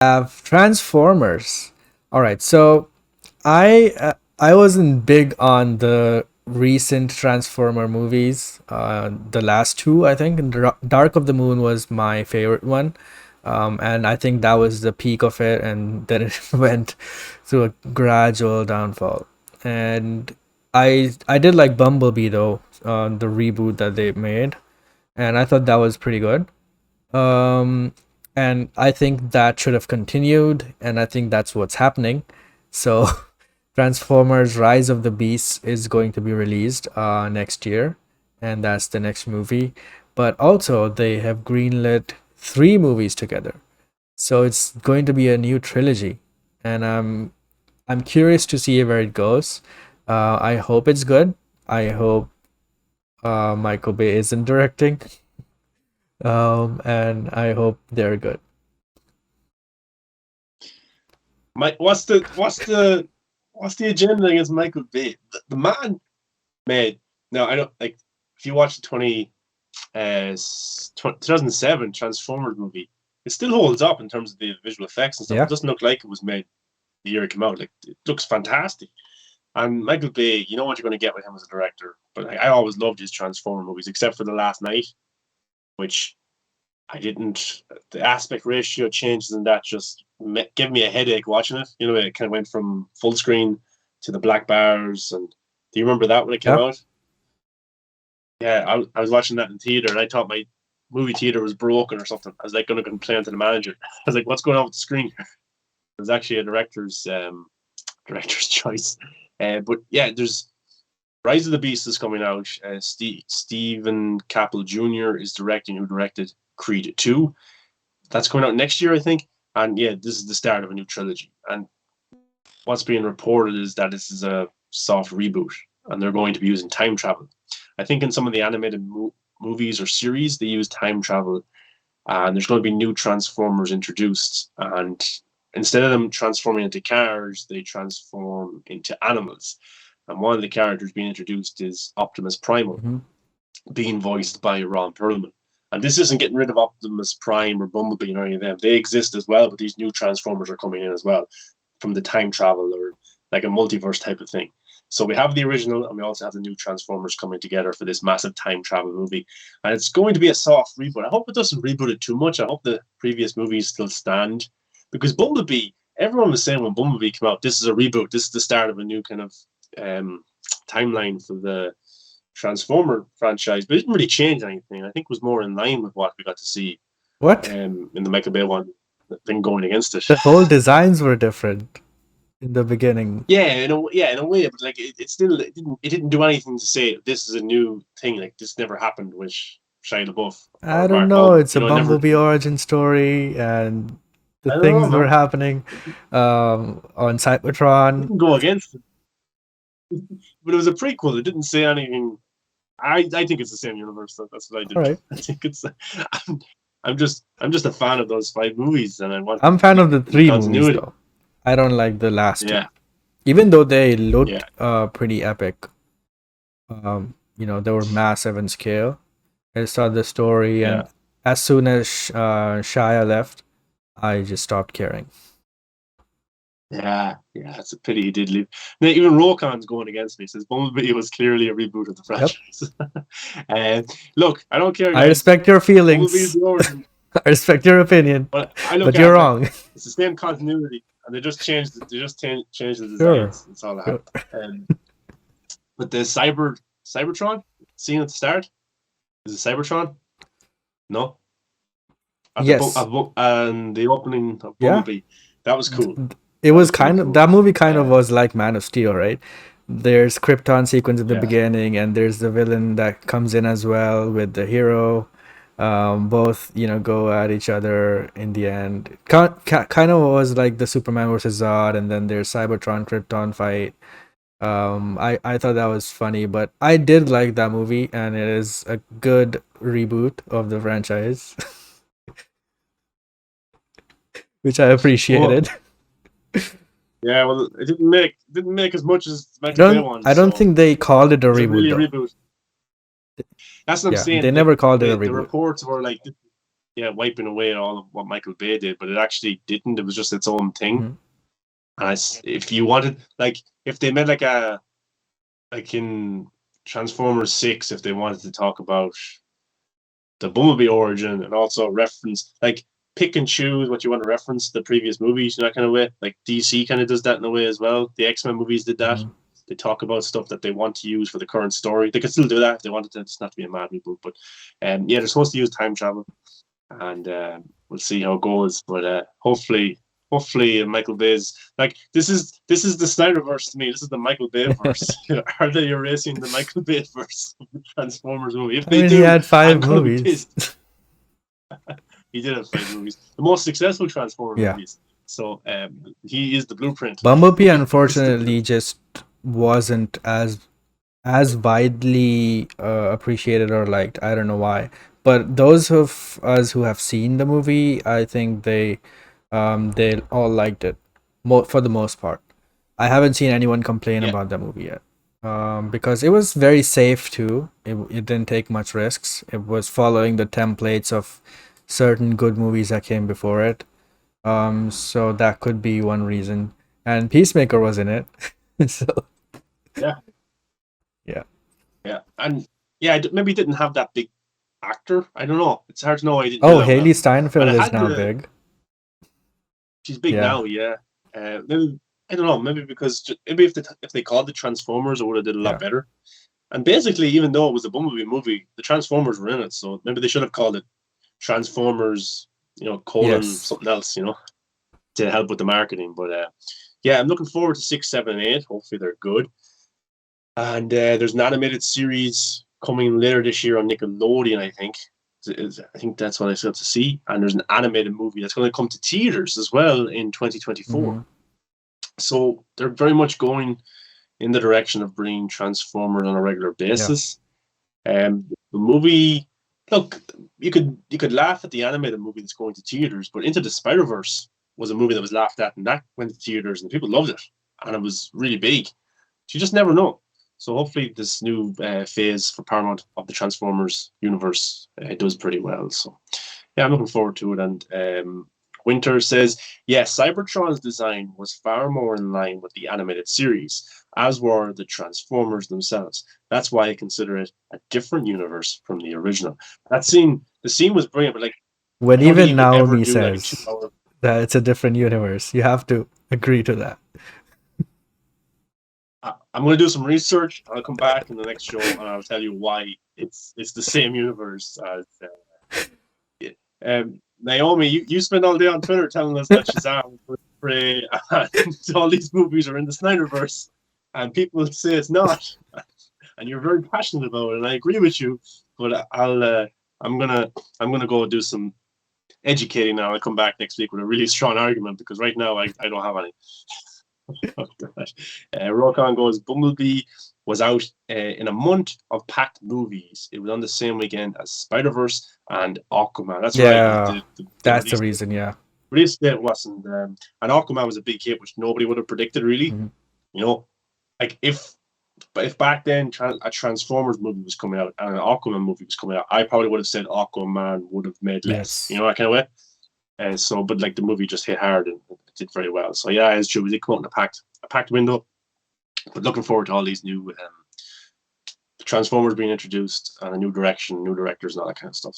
Have Transformers. All right, so I wasn't big on the recent Transformer movies. The last two, I think, and Dark of the Moon was my favorite one, and I think that was the peak of it, and then it went through a gradual downfall. And I did like Bumblebee though, the reboot that they made, and I thought that was pretty good. Um, and I think that should have continued, and I think that's what's happening. So, Transformers: Rise of the Beasts is going to be released next year, and that's the next movie. But also, they have greenlit three movies together, so it's going to be a new trilogy, and I'm curious to see where it goes. I hope it's good. I hope Michael Bay isn't directing, and I hope they're good. What's the agenda against Michael Bay? The man made no, I don't like. If you watch the 2007 Transformers movie, it still holds up in terms of the visual effects and stuff. It Yeah. doesn't look like it was made the year it came out. Like it looks fantastic. And Michael Bay, you know what you're going to get with him as a director. But like, I always loved his Transformer movies, except for The Last Night, which I didn't. The aspect ratio changes and that just gave me a headache watching it. You know, it kind of went from full screen to the black bars. And do you remember that when it came Yeah. out? Yeah, I was watching that in theater, and I thought my movie theater was broken or something. I was like going to complain to the manager. I was like, "What's going on with the screen?" It was actually a director's choice. But yeah, there's Rise of the Beast is coming out. Stephen Caple Jr. is directing, who directed Creed 2. That's coming out next year, I think. And yeah, this is the start of a new trilogy. And what's being reported is that this is a soft reboot, and they're going to be using time travel. I think in some of the animated movies or series, they use time travel, and there's going to be new Transformers introduced. And instead of them transforming into cars, they transform into animals. And one of the characters being introduced is Optimus Primal, Hmm. being voiced by Ron Perlman. And this isn't getting rid of Optimus Prime or Bumblebee or any of them. They exist as well, but these new Transformers are coming in as well from the time travel or like a multiverse type of thing. So we have the original, and we also have the new Transformers coming together for this massive time travel movie. And it's going to be a soft reboot. I hope it doesn't reboot it too much. I hope the previous movies still stand. Because Bumblebee, everyone was saying when Bumblebee came out, this is a reboot. This is the start of a new kind of um, timeline for the Transformer franchise, but it didn't really change anything. I think it was more in line with what we got to see What? in the Michael Bay one than going against it. The whole designs were different in the beginning. Yeah, in a way, but like it still it didn't do anything to say this is a new thing. Like this never happened with Shia LaBeouf I or don't Mark know. Wahlberg. It's You a know, it never. Bumblebee origin story, and the I don't know, things were man. happening on You Cybertron. can go against it, but it was a prequel. It didn't say anything. I think it's the same universe. That's what I All did. right. I think it's. I'm, I'm just a fan of those five movies, and I want I'm fan of the the three movies continuity. though. I don't like the last two, Yeah, even though they yeah, looked pretty epic. They were massive in scale. I saw the story, yeah. and as soon as Shia left, I just stopped caring. Yeah, it's a pity he did leave. Now, even Rokan's going against me. Says Bumblebee was clearly a reboot of the Yep. franchise. Look, I don't care, I guys. respect your Bumblebee is feelings. the origin, I respect your opinion, but I look but at you're it like wrong. it's the same continuity, and they just changed the Sure. designs. That's all that Sure. happened. But the Cybertron scene at the start is it Cybertron? No, Yes. and the opening of Yeah. Bumblebee, that was cool. It That was was pretty kind of cool. that movie kind of was like Man of Steel, right? There's Krypton sequence at the Yeah, beginning, and there's the villain that comes in as well with the hero. Both go at each other in the end. Kind of was like the Superman versus Zod, and then there's Cybertron Krypton fight. I thought that was funny, but I did like that movie, and it is a good reboot of the franchise, which I well, appreciated. yeah. Well, it didn't make as much as the Michael Bay one, I don't so think they called it a is it reboot really a though. reboot? That's what I'm Yeah, they saying. Like never called it a the reboot. reports were like, wiping away all of what Michael Bay did, but it actually didn't. It was just its own thing. Mhm. And if you wanted, like, if they made like in Transformers 6, if they wanted to talk about the Bumblebee origin and also reference, like, pick and choose what you want to reference the previous movies in that kind of way. Like DC kind of does that in a way as well. The X-Men movies did that. Mhm. They talk about stuff that they want to use for the current story. They could still do that if they wanted to. It's not to be a mad reboot, but they're supposed to use time travel, and we'll see how it goes. But hopefully, Michael Bay's, like, this is the Snyderverse to me. This is the Michael Bay verse. Are they erasing the Michael Bay verse of the Transformers movie? If I they mean, he do, had I'm 5 gonna be movies. pissed. He did have 5 movies, the most successful Transformer Yeah. movies. So he is the blueprint. Bumblebee, He is the unfortunately, just wasn't as widely appreciated or liked. I don't know why, but those of us who have seen the movie, I think they all liked it, for the most part. I haven't seen anyone complain Yeah. about the movie yet, because it was very safe too. It didn't take much risks. It was following the templates of certain good movies that came before it. So that could be one reason. And Peacemaker was in it, so Yeah. Yeah. Yeah, and maybe didn't have that big actor. I don't know. It's hard to know why he didn't do Oh, that Haley well. Steinfeld But it is had now to. big. She's big Yeah. now, yeah. Maybe, I don't know. Maybe because maybe if they called it Transformers, it would have did a lot Yeah. better. And basically, even though it was a Bumblebee movie, the Transformers were in it, so maybe they should have called it Transformers, colon Yes. something else, to help with the marketing. But I'm looking forward to 6, 7, and 8. Hopefully, they're good. And there's an animated series coming later this year on Nickelodeon, I think. I think that's what I got to see. And there's an animated movie that's going to come to theaters as well in 2024. Mhm. So they're very much going in the direction of bringing Transformers on a regular basis. The movie, look, you could laugh at the animated movie that's going to theaters, but Into the Spider-Verse was a movie that was laughed at, and that went to theaters, and people loved it, and it was really big. So you just never know. So hopefully this new phase for Paramount of the Transformers universe does pretty well. So I'm looking forward to it. And Winter says, Cybertron's design was far more in line with the animated series, as were the Transformers themselves. That's why I consider it a different universe from the original. The scene was brilliant, but When I don't think even you could ever Naomi do like a says 2-hour. that it's a different universe, you have to agree to that. I'm going to do some research. I'll come back in the next show and I'll tell you why it's the same universe as. Naomi, you spend all day on Twitter telling us that Shazam, Prey, and all these movies are in the Snyderverse, and people say it's not, and you're very passionate about it, and I agree with you. But I'm gonna go do some educating now. I'll come back next week with a really strong argument because right now I don't have any. Rokan goes, Bumblebee was out in a month of packed movies. It was on the same weekend as Spider-Verse and Aquaman. That's right. That's the reason. Yeah. Release date wasn't, and Aquaman was a big hit, which nobody would have predicted, really. Mhm. Like if back then a Transformers movie was coming out and an Aquaman movie was coming out, I probably would have said Aquaman would have made less. Yes. That kind of way. But like the movie just hit hard and it did very well. So it's true. We did come out in a packed window. But looking forward to all these new Transformers being introduced and a new direction, new directors, and all that kind of stuff.